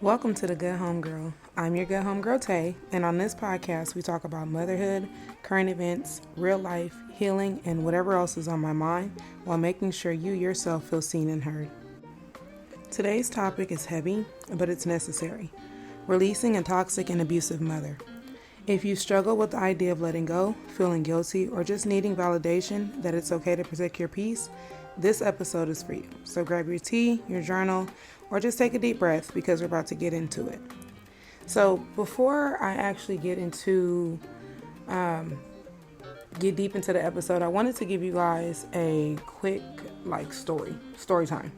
Welcome to the Good Homegirl. I'm your Good Homegirl Tay, and on this podcast we talk about motherhood, current events, real life, healing, and whatever else is on my mind while making sure you yourself feel seen and heard. Today's topic is heavy, but it's necessary. Releasing a toxic and abusive mother. If you struggle with the idea of letting go, feeling guilty, or just needing validation that it's okay to protect your peace, this episode is for you. So grab your tea, your journal, or just take a deep breath because we're about to get into it. So before I actually get deep into the episode, I wanted to give you guys a quick story time.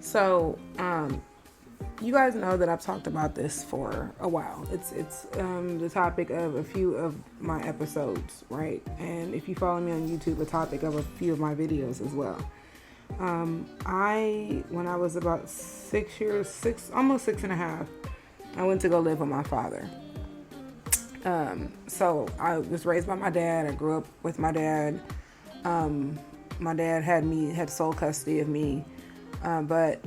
So you guys know that I've talked about this for a while. It's the topic of a few of my episodes, right? And if you follow me on YouTube, a topic of a few of my videos as well. When I was about almost 6.5, I went to go live with my father. So I was raised by my dad. I grew up with my dad. My dad had sole custody of me. But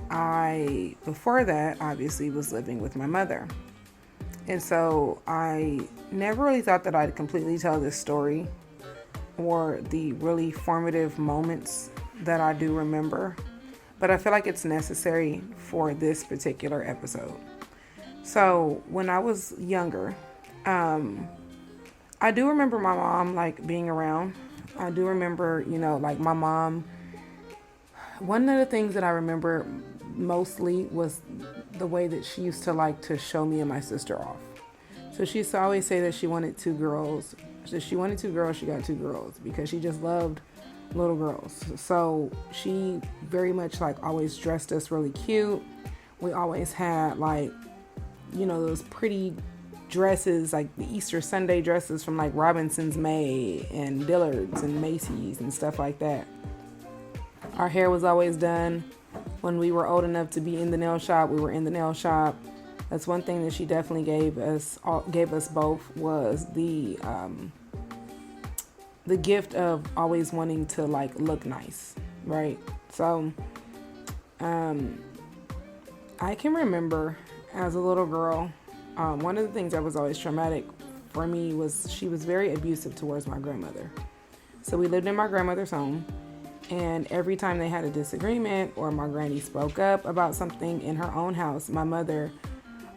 before that, obviously was living with my mother. And so I never really thought that I'd completely tell this story or the really formative moments that I do remember, but I feel like it's necessary for this particular episode. So when I was younger, I do remember my mom being around. I do remember, my mom. One of the things that I remember mostly was the way that she used to show me and my sister off. So she used to always say that she wanted two girls. So she wanted two girls, she got two girls because she just loved little girls. So she very much always dressed us really cute. We always had those pretty dresses, the Easter Sunday dresses from Robinson's May and Dillard's and Macy's and stuff like that. Our hair was always done. When we were old enough to be in the nail shop, we were in the nail shop. That's one thing that she definitely gave us both was the gift of always wanting to look nice, right? So I can remember as a little girl, one of the things that was always traumatic for me was she was very abusive towards my grandmother. So we lived in my grandmother's home, and every time they had a disagreement or my granny spoke up about something in her own house, my mother,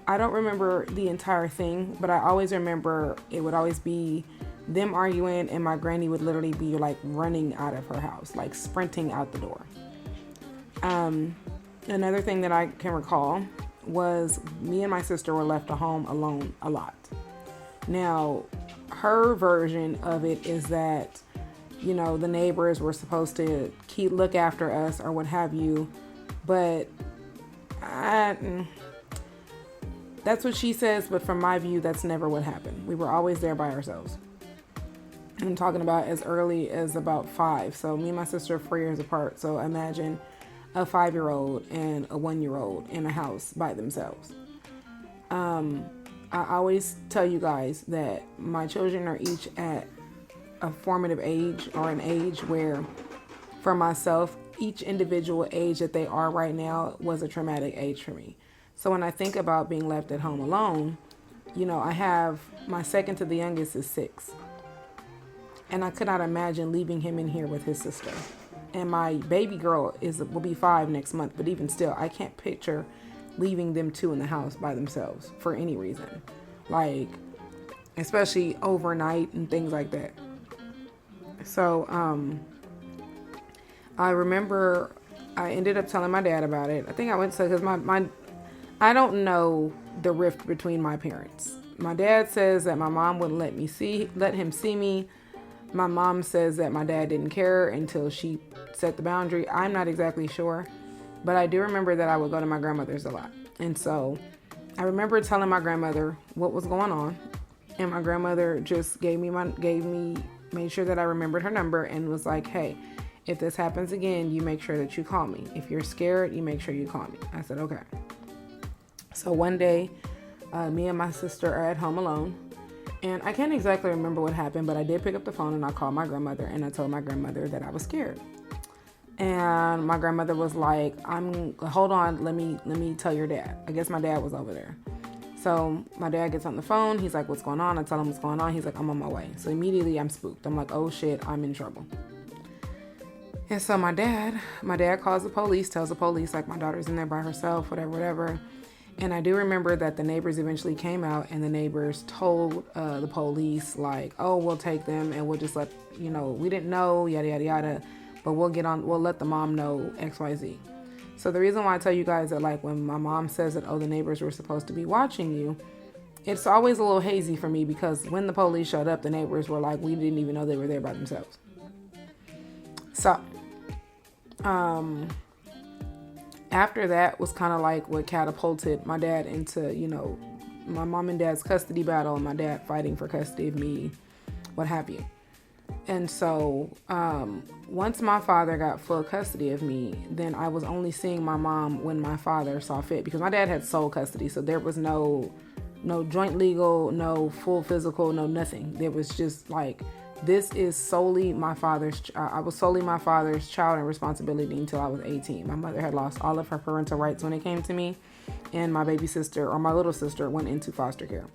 I don't remember the entire thing, but I always remember it would always be them arguing, and my granny would literally be running out of her house, sprinting out the door. Another thing that I can recall was me and my sister were left at home alone a lot. Now, her version of it is that, the neighbors were supposed to look after us or what have you, but that's what she says, but from my view, that's never what happened. We were always there by ourselves. I'm talking about as early as about 5. So me and my sister are 4 years apart. So imagine a 5-year-old and a 1-year-old in a house by themselves. I always tell you guys that my children are each at a formative age or an age where, for myself, each individual age that they are right now was a traumatic age for me. So when I think about being left at home alone, I have my second to the youngest is 6. And I could not imagine leaving him in here with his sister. And my baby girl will be 5 next month. But even still, I can't picture leaving them 2 in the house by themselves for any reason. Especially overnight and things like that. So, I remember I ended up telling my dad about it. I think I went to, because I don't know the rift between my parents. My dad says that my mom wouldn't let him see me. My mom says that my dad didn't care until she set the boundary. I'm not exactly sure, but I do remember that I would go to my grandmother's a lot. And so I remember telling my grandmother what was going on, and my grandmother just made sure that I remembered her number and was like, hey, if this happens again, you make sure that you call me. If you're scared, you make sure you call me. I said, okay. So one day, me and my sister are at home alone. And I can't exactly remember what happened, but I did pick up the phone and I called my grandmother and I told my grandmother that I was scared. And my grandmother was like, hold on, let me tell your dad. I guess my dad was over there. So my dad gets on the phone. He's like, what's going on? I tell him what's going on. He's like, I'm on my way. So immediately I'm spooked. I'm like, oh shit, I'm in trouble. And so my dad calls the police, tells the police like my daughter's in there by herself, whatever. And I do remember that the neighbors eventually came out, and the neighbors told the police like, oh, we'll take them and we'll just let, we didn't know, yada, yada, yada, but we'll let the mom know XYZ. So the reason why I tell you guys that, like, when my mom says that, oh, the neighbors were supposed to be watching you, it's always a little hazy for me, because when the police showed up, the neighbors were like, we didn't even know they were there by themselves. So, after that was kind of like what catapulted my dad into, my mom and dad's custody battle, and my dad fighting for custody of me, what have you. And so, once my father got full custody of me, then I was only seeing my mom when my father saw fit, because my dad had sole custody. So there was no joint legal, no full physical, no nothing. There was just like, this is solely my father's, I was solely my father's child and responsibility until I was 18. My mother had lost all of her parental rights when it came to me, and my baby sister, or my little sister, went into foster care.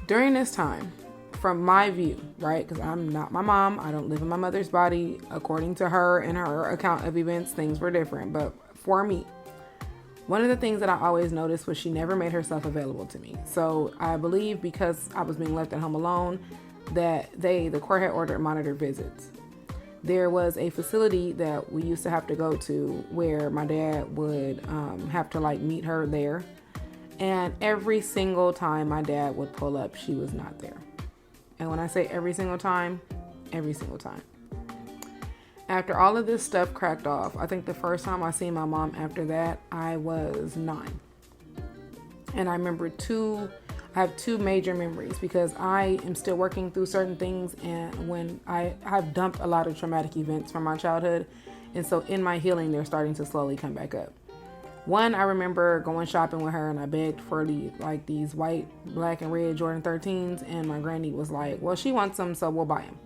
During this time, from my view, right, because I'm not my mom, I don't live in my mother's body. According to her and her account of events, things were different. But for me, one of the things that I always noticed was she never made herself available to me. So I believe because I was being left at home alone, that the court had ordered monitored visits. There was a facility that we used to have to go to where my dad would have to like meet her there. And every single time my dad would pull up, she was not there. And when I say every single time, every single time. After all of this stuff cracked off, I think the first time I seen my mom after that, I was 9. And I remember I have two major memories, because I am still working through certain things, and when I've dumped a lot of traumatic events from my childhood, and so in my healing, they're starting to slowly come back up. One, I remember going shopping with her, and I begged for these white, black, and red Jordan 13s, and my granny was like, well, she wants them, so we'll buy them.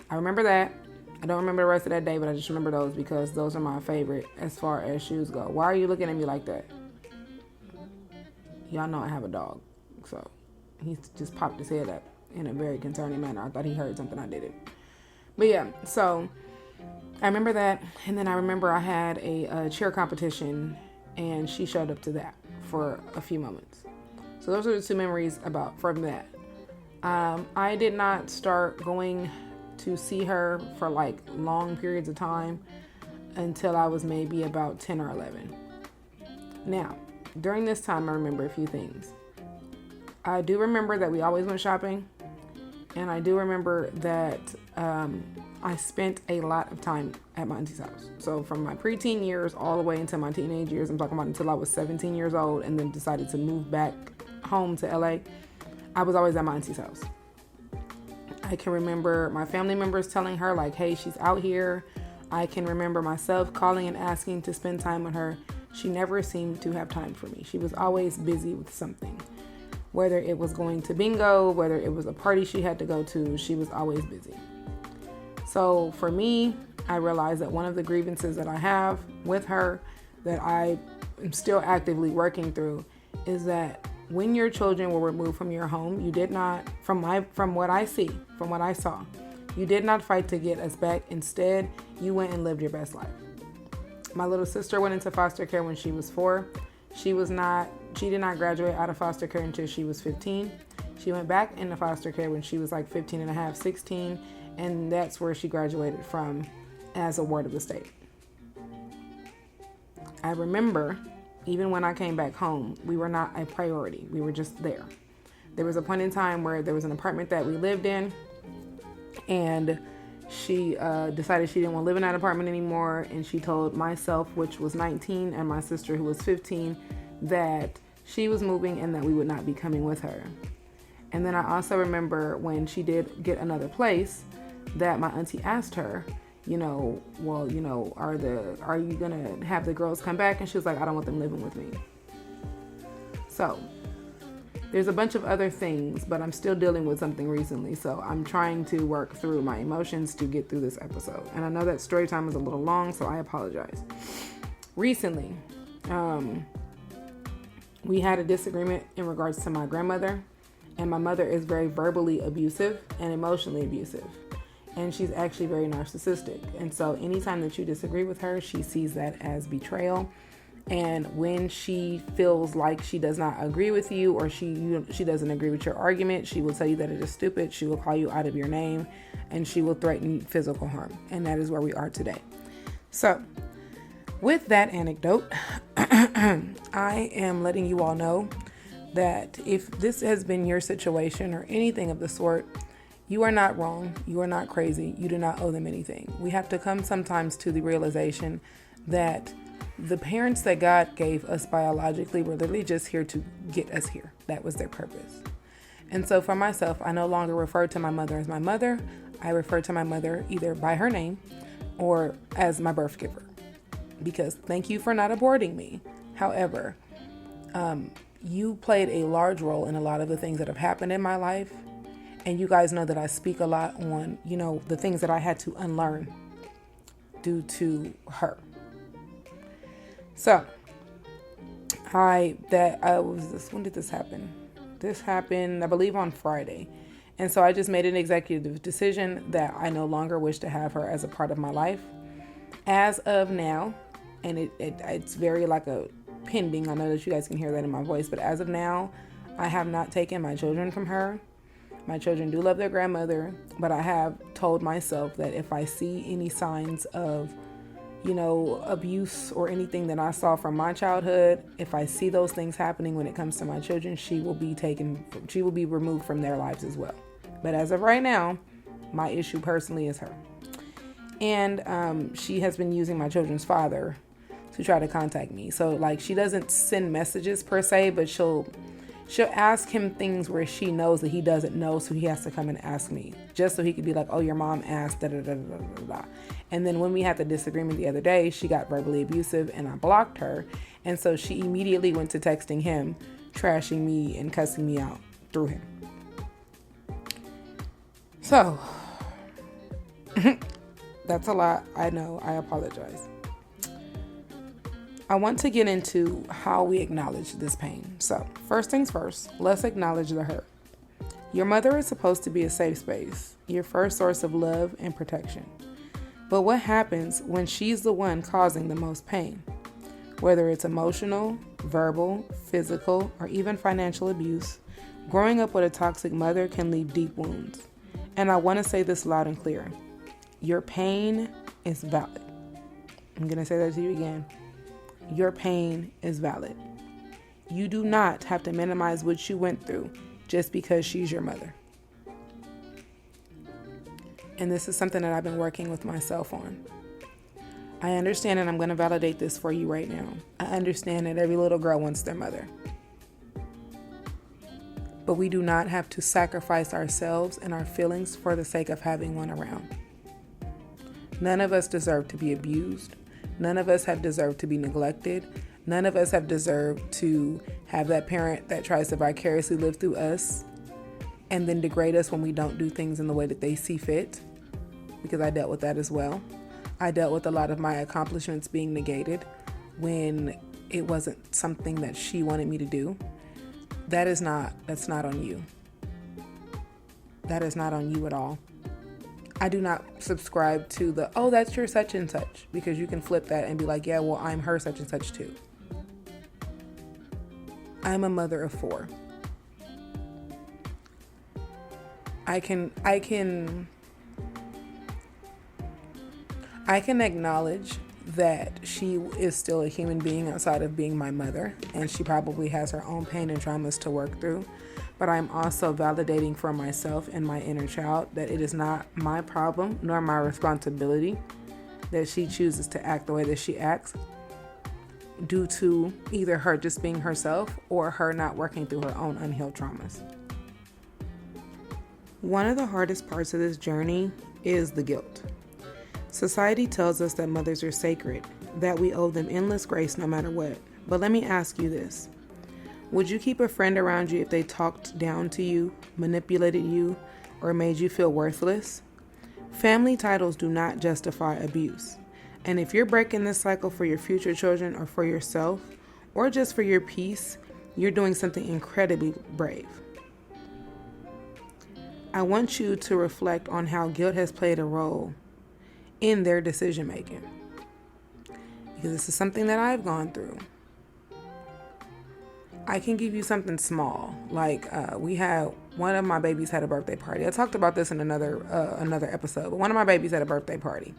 I remember that. I don't remember the rest of that day, but I just remember those because those are my favorite as far as shoes go. Why are you looking at me like that? Y'all know I have a dog, so he just popped his head up in a very concerning manner. I thought he heard something, I didn't. But yeah, so I remember that, and then I remember I had a cheer competition, and she showed up to that for a few moments. So those are the two memories from that. I did not start going to see her for like long periods of time until I was maybe about 10 or 11. Now, during this time, I remember a few things. I do remember that we always went shopping, and I do remember that I spent a lot of time at my auntie's house. So from my preteen years all the way into my teenage years, I'm talking about until I was 17 years old and then decided to move back home to LA, I was always at my auntie's house. I can remember my family members telling her like, hey, she's out here. I can remember myself calling and asking to spend time with her. She never seemed to have time for me. She was always busy with something. Whether it was going to bingo, whether it was a party she had to go to, she was always busy. So for me, I realized that one of the grievances that I have with her that I am still actively working through is that when your children were removed from your home, you did not, from what I saw, you did not fight to get us back. Instead, you went and lived your best life. My little sister went into foster care when she was 4. She did not graduate out of foster care until she was 15. She went back into foster care when she was like 15 and a half, 16, and that's where she graduated from as a ward of the state. I remember, even when I came back home, we were not a priority. We were just there. There was a point in time where there was an apartment that we lived in, and she decided she didn't want to live in that apartment anymore, and she told myself, which was 19, and my sister, who was 15, that she was moving and that we would not be coming with her. And then I also remember when she did get another place, that my auntie asked her, are you gonna have the girls come back? And she was like, I don't want them living with me. So There's a bunch of other things, but I'm still dealing with something recently. So I'm trying to work through my emotions to get through this episode. And I know that story time is a little long, so I apologize. Recently, we had a disagreement in regards to my grandmother. And my mother is very verbally abusive and emotionally abusive. And she's actually very narcissistic. And so anytime that you disagree with her, she sees that as betrayal. And when she feels like she does not agree with you, or she doesn't agree with your argument, she will tell you that it is stupid. She will call you out of your name, and she will threaten physical harm. And that is where we are today. So with that anecdote, I am letting you all know that if this has been your situation or anything of the sort, you are not wrong. You are not crazy. You do not owe them anything. We have to come sometimes to the realization that the parents that God gave us biologically were literally just here to get us here. That was their purpose. And so for myself, I no longer refer to my mother as my mother. I refer to my mother either by her name or as my birth giver. Because thank you for not aborting me. However, you played a large role in a lot of the things that have happened in my life. And you guys know that I speak a lot on, the things that I had to unlearn due to her. So, when did this happen? This happened, I believe, on Friday. And so I just made an executive decision that I no longer wish to have her as a part of my life. As of now, and it's very like a pending. I know that you guys can hear that in my voice, but as of now, I have not taken my children from her. My children do love their grandmother, but I have told myself that if I see any signs of, abuse or anything that I saw from my childhood, if I see those things happening when it comes to my children, she will be removed from their lives as well. But as of right now, my issue personally is her. And she has been using my children's father to try to contact me. So she doesn't send messages per se, but she'll ask him things where she knows that he doesn't know, so he has to come and ask me, just so he could be like, oh, your mom asked, da da da da da da. And then when we had the disagreement the other day, she got verbally abusive and I blocked her. And so she immediately went to texting him, trashing me and cussing me out through him. So, that's a lot. I know. I apologize. I want to get into how we acknowledge this pain. So, first things first, let's acknowledge the hurt. Your mother is supposed to be a safe space, your first source of love and protection. But what happens when she's the one causing the most pain? Whether it's emotional, verbal, physical, or even financial abuse, growing up with a toxic mother can leave deep wounds. And I want to say this loud and clear. Your pain is valid. I'm going to say that to you again. Your pain is valid. You do not have to minimize what you went through just because she's your mother. And this is something that I've been working with myself on. I understand, and I'm going to validate this for you right now. I understand that every little girl wants their mother. But we do not have to sacrifice ourselves and our feelings for the sake of having one around. None of us deserve to be abused. None of us have deserved to be neglected. None of us have deserved to have that parent that tries to vicariously live through us and then degrade us when we don't do things in the way that they see fit, because I dealt with that as well. I dealt with a lot of my accomplishments being negated when it wasn't something that she wanted me to do. That's not on you. That is not on you at all. I do not subscribe to that's your such and such, because you can flip that and be like, yeah, well, I'm her such and such too. I'm a mother of 4. I can acknowledge that she is still a human being outside of being my mother, and she probably has her own pain and traumas to work through. But I'm also validating for myself and my inner child that it is not my problem nor my responsibility that she chooses to act the way that she acts due to either her just being herself or her not working through her own unhealed traumas. One of the hardest parts of this journey is the guilt. Society tells us that mothers are sacred, that we owe them endless grace no matter what. But let me ask you this. Would you keep a friend around you if they talked down to you, manipulated you, or made you feel worthless? Family titles do not justify abuse. And if you're breaking this cycle for your future children or for yourself, or just for your peace, you're doing something incredibly brave. I want you to reflect on how guilt has played a role in their decision making. Because this is something that I've gone through. I can give you something small. Like we had one of my babies had a birthday party. I talked about this in another episode. But one of my babies had a birthday party,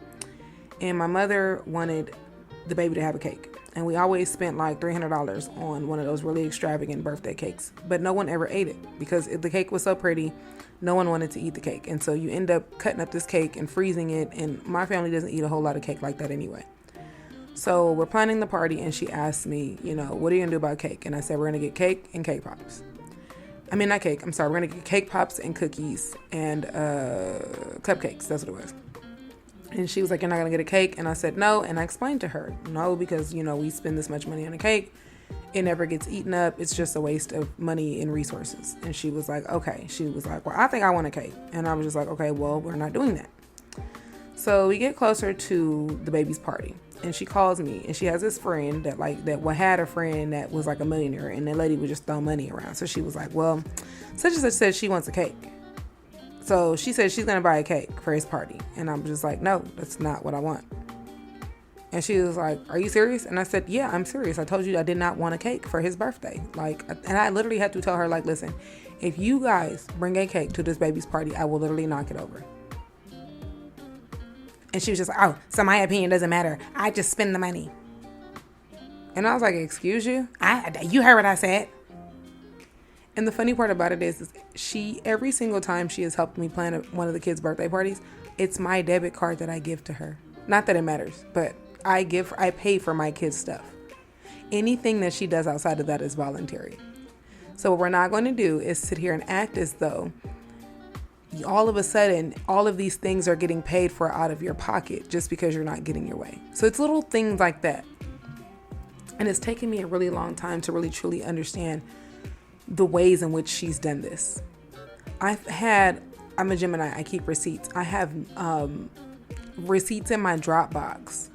and my mother wanted the baby to have a cake. And we always spent like $300 on one of those really extravagant birthday cakes. But no one ever ate it because the cake was so pretty. No one wanted to eat the cake. And so you end up cutting up this cake and freezing it. And my family doesn't eat a whole lot of cake like that anyway. So we're planning the party, and she asked me, what are you going to do about cake? And I said, we're going to get cake and cake pops. I mean, not cake. I'm sorry. We're going to get cake pops and cookies and cupcakes. That's what it was. And she was like, you're not going to get a cake? And I said, no. And I explained to her, no, because, we spend this much money on a cake. It never gets eaten up. It's just a waste of money and resources. And she was like, okay. She was like, well, I think I want a cake. And I was just like, okay, well, we're not doing that. So we get closer to the baby's party. And she calls me, and she has this friend that had a friend that was like a millionaire, and that lady would just throw money around. So she was like, well, such and such said she wants a cake. So she said she's going to buy a cake for his party. And I'm just like, no, that's not what I want. And she was like, are you serious? And I said, yeah, I'm serious. I told you I did not want a cake for his birthday. And I literally had to tell her, listen, if you guys bring a cake to this baby's party, I will literally knock it over. And she was just like, oh, so my opinion doesn't matter. I just spend the money. And I was like, excuse you? You heard what I said. And the funny part about it is she, every single time she has helped me plan one of the kids' birthday parties, it's my debit card that I give to her. Not that it matters, but I pay for my kids' stuff. Anything that she does outside of that is voluntary. So what we're not going to do is sit here and act as though all of a sudden, all of these things are getting paid for out of your pocket just because you're not getting your way. So it's little things like that. And it's taken me a really long time to really truly understand the ways in which she's done this. I'm a Gemini, I keep receipts. I have receipts in my Dropbox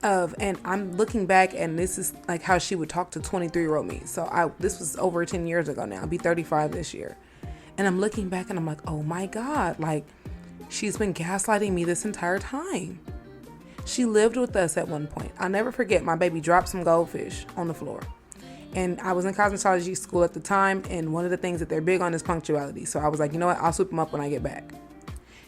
and I'm looking back, and this is like how she would talk to 23-year-old me. So this was over 10 years ago now. I'll be 35 this year. And I'm looking back and I'm like, oh my God, she's been gaslighting me this entire time. She lived with us at one point. I'll never forget, my baby dropped some goldfish on the floor. And I was in cosmetology school at the time, and one of the things that they're big on is punctuality. So I was like, you know what, I'll sweep them up when I get back.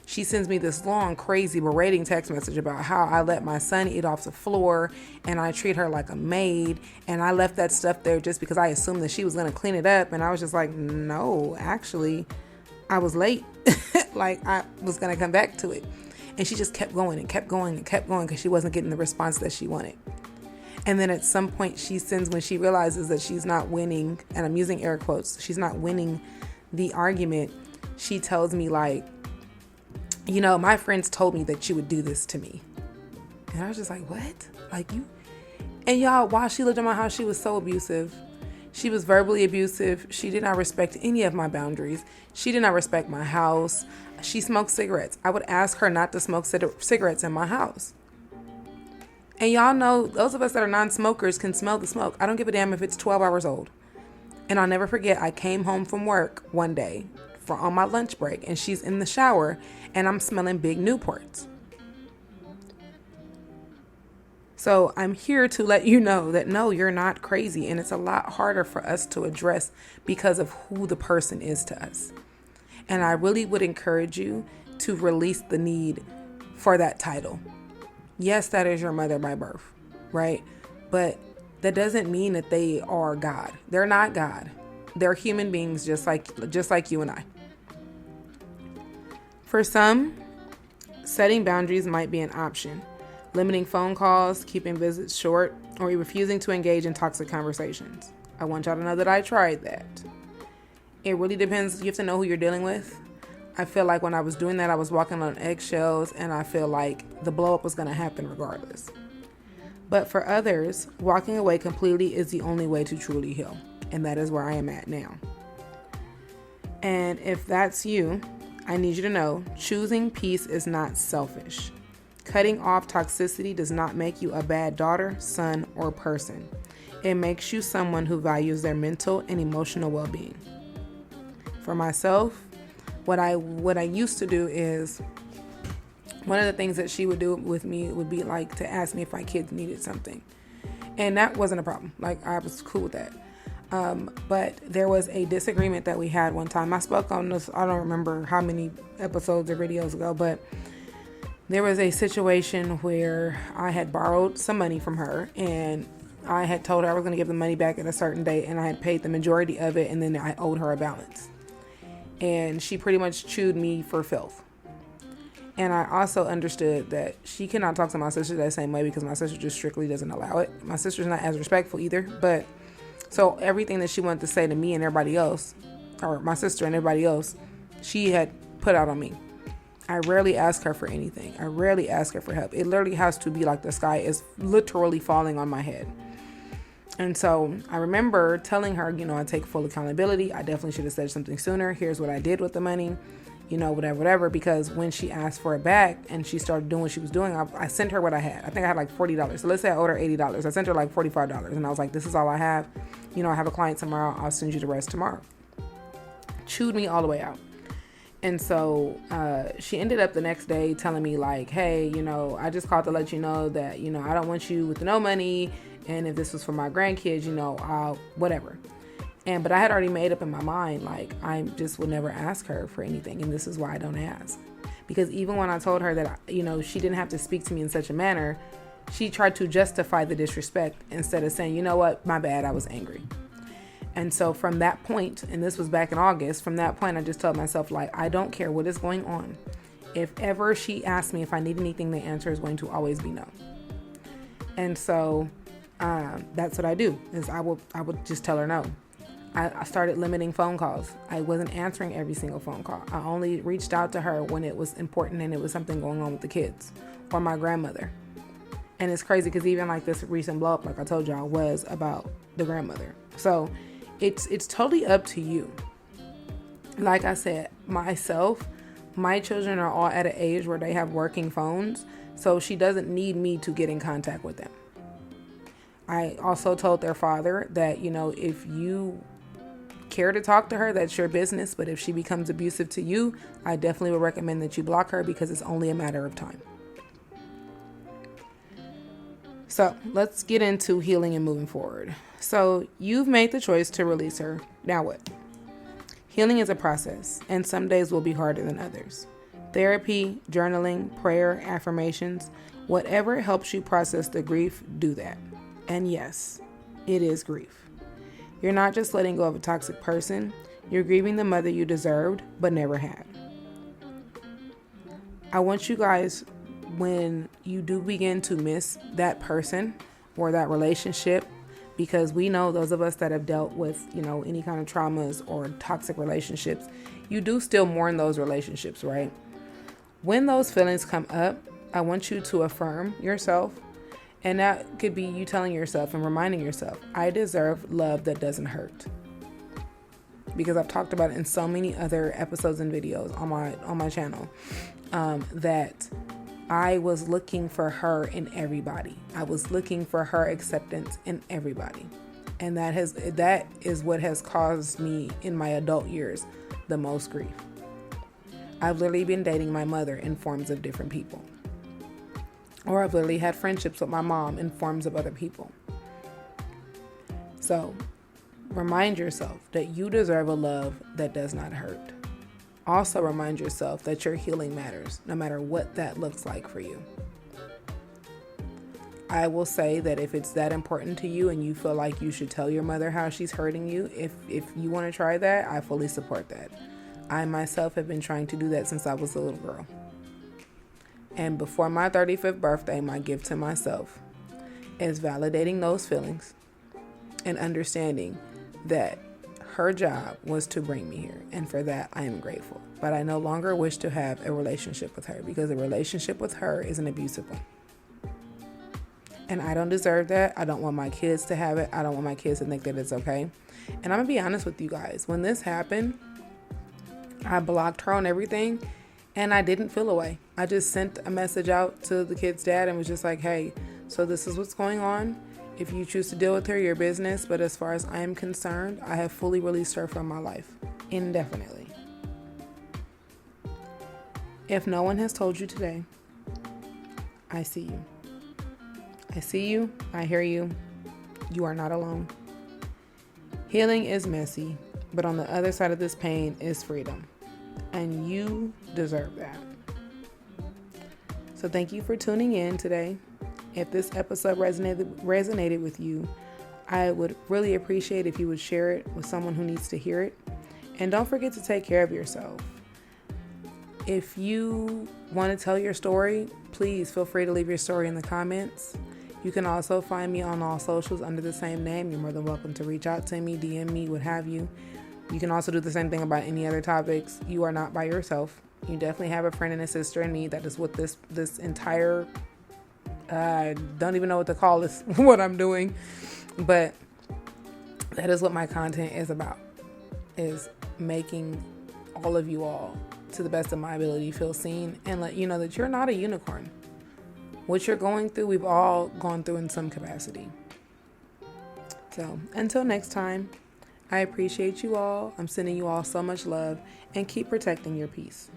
She sends me this long, crazy, berating text message about how I let my son eat off the floor and I treat her like a maid, and I left that stuff there just because I assumed that she was going to clean it up. And I was just like, no, actually, I was late. I was going to come back to it. And she just kept going and kept going and kept going because she wasn't getting the response that she wanted. And then at some point when she realizes that she's not winning, and I'm using air quotes, she's not winning the argument, she tells me my friends told me that you would do this to me. And I was just like, what? You? And y'all, while she lived in my house, she was so abusive. She was verbally abusive. She did not respect any of my boundaries. She did not respect my house. She smoked cigarettes. I would ask her not to smoke cigarettes in my house. And y'all know, those of us that are non-smokers can smell the smoke. I don't give a damn if it's 12 hours old. And I'll never forget, I came home from work one day on my lunch break, and she's in the shower, and I'm smelling big Newports. So I'm here to let you know that no, you're not crazy, and it's a lot harder for us to address because of who the person is to us. And I really would encourage you to release the need for that title. Yes, that is your mother by birth, right? But that doesn't mean that they are God. They're not God. They're human beings just like you and I. For some, setting boundaries might be an option. Limiting phone calls, keeping visits short, or refusing to engage in toxic conversations. I want y'all to know that I tried that. It really depends. You have to know who you're dealing with. I feel like when I was doing that, I was walking on eggshells, and I feel like the blow up was going to happen regardless. But for others, walking away completely is the only way to truly heal. And that is where I am at now. And if that's you, I need you to know choosing peace is not selfish. Cutting off toxicity does not make you a bad daughter, son, or person. It makes you someone who values their mental and emotional well-being. For myself, what I used to do is, one of the things that she would do with me would be like to ask me if my kids needed something. And that wasn't a problem. Like, I was cool with that. But there was a disagreement that we had one time. I spoke on this, I don't remember how many episodes or videos ago, but there was a situation where I had borrowed some money from her, and I had told her I was going to give the money back at a certain date, and I had paid the majority of it, and then I owed her a balance. And she pretty much chewed me for filth. And I also understood that she cannot talk to my sister that same way because my sister just strictly doesn't allow it. My sister's not as respectful either, but so everything that she wanted to say to me and everybody else, or my sister and everybody else, she had put out on me. I rarely ask her for anything. I rarely ask her for help. It literally has to be like the sky is literally falling on my head. And so I remember telling her, I take full accountability. I definitely should have said something sooner. Here's what I did with the money, whatever. Because when she asked for it back and she started doing what she was doing, I sent her what I had. I think I had like $40. So let's say I owed her $80. I sent her like $45. And I was like, this is all I have. I have a client tomorrow. I'll send you the rest tomorrow. Chewed me all the way out. And so she ended up the next day telling me like, hey, I just called to let you know that, I don't want you with no money. And if this was for my grandkids, I'll whatever. But I had already made up in my mind, like, I just would never ask her for anything. And this is why I don't ask. Because even when I told her that, she didn't have to speak to me in such a manner, she tried to justify the disrespect instead of saying, you know what, my bad, I was angry. And so from that point, and this was back in August, from that point, I just told myself, like, I don't care what is going on. If ever she asks me if I need anything, the answer is going to always be no. And so that's what I do, is I would just tell her no. I started limiting phone calls. I wasn't answering every single phone call. I only reached out to her when it was important and it was something going on with the kids or my grandmother. And it's crazy because even like this recent blow up, like I told y'all, was about the grandmother. So it's totally up to you. Like I said, myself, my children are all at an age where they have working phones. So she doesn't need me to get in contact with them. I also told their father that, if you care to talk to her, that's your business. But if she becomes abusive to you, I definitely would recommend that you block her because it's only a matter of time. So let's get into healing and moving forward. So you've made the choice to release her. Now what? Healing is a process, and some days will be harder than others. Therapy, journaling, prayer, affirmations, whatever helps you process the grief, do that. And yes, it is grief. You're not just letting go of a toxic person. You're grieving the mother you deserved, but never had. I want you guys, when you do begin to miss that person or that relationship, because we know those of us that have dealt with, any kind of traumas or toxic relationships, you do still mourn those relationships, right? When those feelings come up, I want you to affirm yourself. And that could be you telling yourself and reminding yourself, I deserve love that doesn't hurt. Because I've talked about it in so many other episodes and videos on my channel, that I was looking for her in everybody. I was looking for her acceptance in everybody. And that is what has caused me in my adult years the most grief. I've literally been dating my mother in forms of different people. Or I've literally had friendships with my mom in forms of other people. So remind yourself that you deserve a love that does not hurt. Also remind yourself that your healing matters, no matter what that looks like for you. I will say that if it's that important to you and you feel like you should tell your mother how she's hurting you, if you want to try that, I fully support that. I myself have been trying to do that since I was a little girl. And before my 35th birthday, my gift to myself is validating those feelings and understanding that her job was to bring me here. And for that, I am grateful. But I no longer wish to have a relationship with her because a relationship with her is an abusive one. And I don't deserve that. I don't want my kids to have it. I don't want my kids to think that it's okay. And I'm going to be honest with you guys. When this happened, I blocked her on everything and I didn't feel away. I just sent a message out to the kid's dad and was just like, hey, so this is what's going on. If you choose to deal with her, your business. But as far as I am concerned, I have fully released her from my life indefinitely. If no one has told you today, I see you. I see you. I hear you. You are not alone. Healing is messy, but on the other side of this pain is freedom. And you deserve that. So thank you for tuning in today. If this episode resonated with you, I would really appreciate if you would share it with someone who needs to hear it. And don't forget to take care of yourself. If you want to tell your story, please feel free to leave your story in the comments. You can also find me on all socials under the same name. You're more than welcome to reach out to me, DM me, what have you. You can also do the same thing about any other topics. You are not by yourself. You definitely have a friend and a sister in need that is with this entire, I don't even know what to call this, what I'm doing. But that is what my content is about, is making all of you all, to the best of my ability, feel seen and let you know that you're not a unicorn. What you're going through, we've all gone through in some capacity. So until next time, I appreciate you all. I'm sending you all so much love and keep protecting your peace.